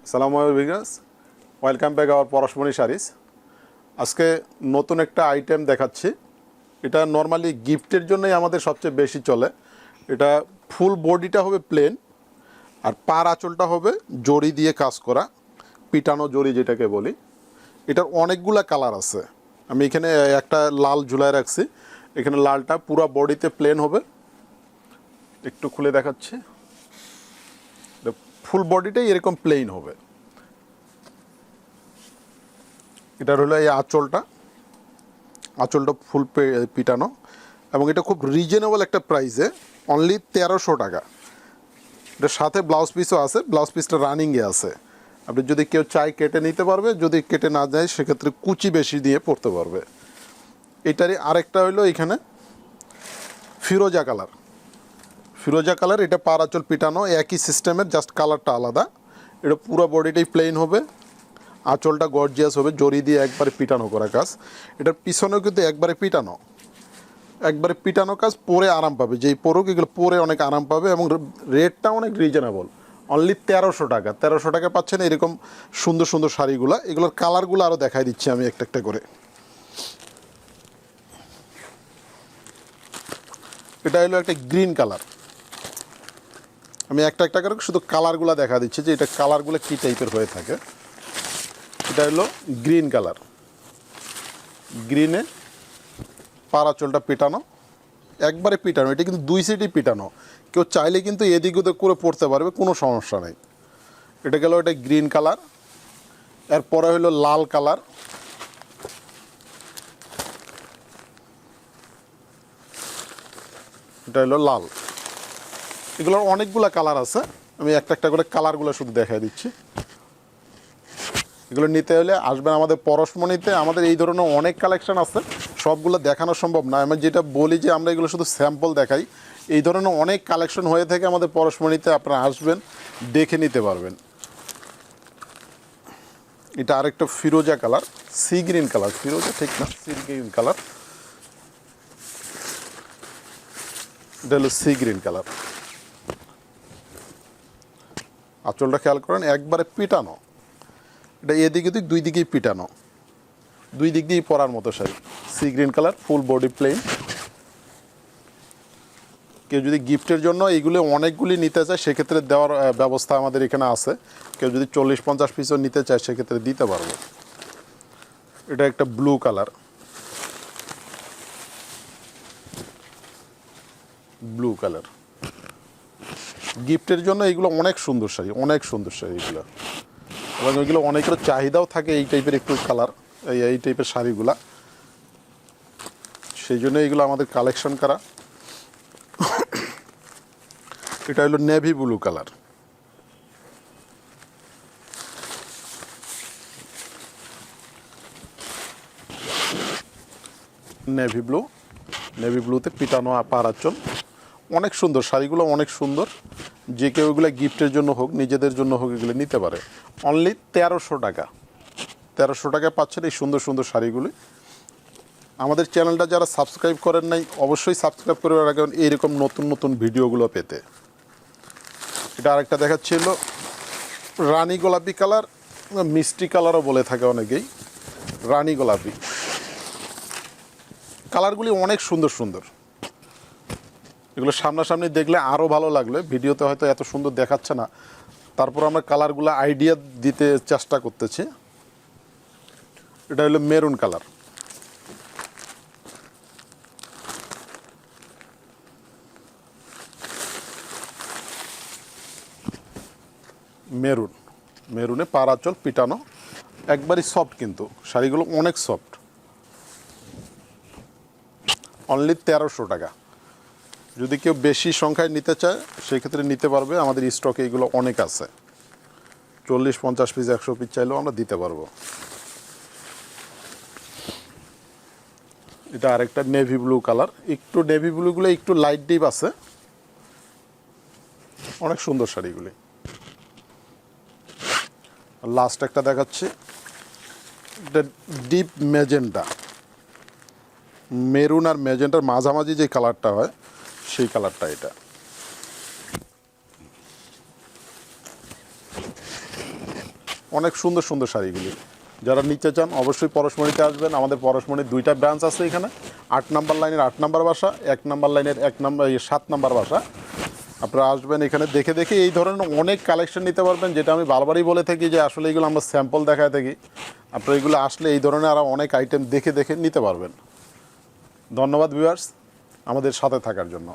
আসসালামু আলাইকুম viewers, welcome back our Parashmoni saris. আজকে নতুন একটা আইটেম দেখাচ্ছি। এটা নর্মালি গিফটের জন্যই আমাদের সবচেয়ে বেশি চলে। এটা ফুল বডিটা হবে প্লেন, আর পার আঁচলটা হবে জড়ি দিয়ে কাজ করা, পিটানো জড়ি যেটাকে বলি। এটার অনেকগুলা কালার আছে। আমি এখানে একটা লাল ঝুলায় রাখছি। এখানে লালটা পুরো বডিতে প্লেন হবে। একটু খুলে দেখাচ্ছি। ফুল বডিটাই এরকম প্লেন হবে। এটার হলো এই আঁচলটা ফুল পিটানো, এবং এটা খুব রিজনেবল একটা প্রাইসে, অনলি 1300 টাকা। এটার সাথে ব্লাউজ পিসও আছে, ব্লাউজ পিসটা রানিংয়ে আছে। আপনি যদি কেউ চাই কেটে নিতে পারবে, যদি কেটে না যায় সেক্ষেত্রে কুচি বেশি দিয়ে পরতে পারবে। এটারই আরেকটা হলো এখানে ফিরোজা কালার। এটা পার আঁচল পিটানো, একই সিস্টেমের, জাস্ট কালারটা আলাদা। এটা পুরো বডিটাই প্লেন হবে, আঁচলটা গর্জিয়াস হবে, জড়ি দিয়ে একবারে পিটানো করা কাজ। এটার পিছনেও কিন্তু একবারে পিটানো কাজ, পরে আরাম পাবে। যেই পরুক এগুলো পরে অনেক আরাম পাবে, এবং রেটটা অনেক রিজনেবল, অনলি 1300 টাকা। 1300 টাকা পাচ্ছেন এরকম সুন্দর সুন্দর শাড়িগুলো। এগুলোর কালারগুলো আরও দেখাই দিচ্ছি আমি একটা একটা করে। এটা হলো একটা গ্রিন কালার। আমি একটা একটা করে শুধু কালারগুলো দেখা দিচ্ছি যে এটা কালারগুলো কী টাইপের হয়ে থাকে। এটা হলো গ্রিন কালার, গ্রিনে পার আঁচলটা পিটানো, একবারে পিটানো। এটা কিন্তু দুই সাইডই পিটানো, কেউ চাইলে কিন্তু এদিক ওদিক করে পড়তে পারবে, কোনো সমস্যা নেই। এটা গেল এটা গ্রিন কালার। এরপরে হলো লাল কালার, এটা হলো লাল। এগুলোর অনেকগুলো কালার আছে, আমি একটা একটা করে কালারগুলো শুধু দেখাই দিচ্ছি। এগুলো নিতে হলে আসবেন আমাদের পরশমনিতে। আমাদের এই ধরনের অনেক কালেকশন আছে, সবগুলো দেখানো সম্ভব না। আমি যেটা বলি যে আমরা এগুলো শুধু স্যাম্পল দেখাই। এই ধরনের অনেক কালেকশন হয়ে থাকে আমাদের পরশমনিতে, আপনারা আসবেন, দেখে নিতে পারবেন। এটা আরেকটা ফিরোজা কালার, সি গ্রিন কালার, ফিরোজা ঠিক না, সি গ্রিন কালার। এটা হলো সি গ্রিন কালার। আঁচলটা খেয়াল করেন, একবারে পিটানো। এটা এদিকে দুই দিকেই পিটানো, দুই দিক দিয়েই পরার মতো sari. Sea green colour, full body plain. কেউ যদি গিফটের জন্য এইগুলো অনেকগুলি নিতে চায় সেক্ষেত্রে দেওয়ার ব্যবস্থা আমাদের এখানে আছে। কেউ যদি 40-50 পিসও নিতে চায় সেক্ষেত্রে দিতে পারবো। এটা একটা ব্লু কালার, গিফটের জন্য এইগুলো অনেক সুন্দর শাড়ি এগুলো। এবং ওইগুলো অনেকের চাহিদাও থাকে এই টাইপের একটু কালার, এই টাইপের শাড়িগুলা, সেই জন্য এইগুলো আমাদের কালেকশন করা। এটা হলো নেভি ব্লু কালার, নেভি ব্লুতে পিটানো পার আঁচল। অনেক সুন্দর শাড়িগুলো, অনেক সুন্দর। যে কেউ এগুলো গিফটের জন্য হোক, নিজেদের জন্য হোক, এগুলো নিতে পারে। অনলি 1300 টাকা। 1300 টাকায় পাচ্ছেন এই সুন্দর সুন্দর শাড়িগুলি। আমাদের চ্যানেলটা যারা সাবস্ক্রাইব করেন নাই, অবশ্যই সাবস্ক্রাইব করে রাখবেন এইরকম নতুন নতুন ভিডিওগুলো পেতে। এটা আরেকটা দেখাচ্ছিল রানী গোলাপি কালার, মিষ্টি কালারও বলে থাকে অনেকেই। রানী গোলাপি কালারগুলি অনেক সুন্দর সুন্দর। এগুলো সামনাসামনি দেখলে আরও ভালো লাগলো, ভিডিওতে হয়তো এত সুন্দর দেখাচ্ছে না, তারপর আমরা কালারগুলো আইডিয়া দিতে চেষ্টা করতেছি। এটা হলো মেরুন কালার, মেরুনে পার আঁচল পিটানো, একবারই সফট, কিন্তু শাড়িগুলো অনেক সফট। অনলি 1300 টাকা। যদি কেউ বেশি সংখ্যায় নিতে চায় সেক্ষেত্রে নিতে পারবে, আমাদের স্টকে এগুলো অনেক আছে। 40-50 পিস 100 পিস চাইলেও আমরা দিতে পারবো। এটা আরেকটা নেভি ব্লু কালার, একটু নেভি ব্লুগুলো একটু লাইট ডিপ আছে, অনেক সুন্দর শাড়িগুলি। লাস্ট একটা দেখাচ্ছি, এটা ডিপ ম্যাজেন্টা, মেরুন আর ম্যাজেন্টার মাঝামাঝি যে কালারটা হয় সেই কালারটা এটা। অনেক সুন্দর সুন্দর শাড়িগুলি, যারা নিতে চান অবশ্যই পরশমণিতে আসবেন। আমাদের পরশমণির 2টা ব্রাঞ্চ আছে এখানে, 8 নাম্বার লাইনের 8 নাম্বার বাসা, 1 নাম্বার লাইনের 7 নাম্বার বাসা। আপনারা আসবেন এখানে দেখে দেখে এই ধরনের অনেক কালেকশন নিতে পারবেন, যেটা আমি বারবারই বলে থাকি যে আসলে এগুলো আমরা স্যাম্পল দেখায় থাকি। আপনারা এগুলো আসলে এই ধরনের আরও অনেক আইটেম দেখে দেখে নিতে পারবেন। ধন্যবাদ ভিউয়ার্স আমাদের সাথে থাকার জন্য।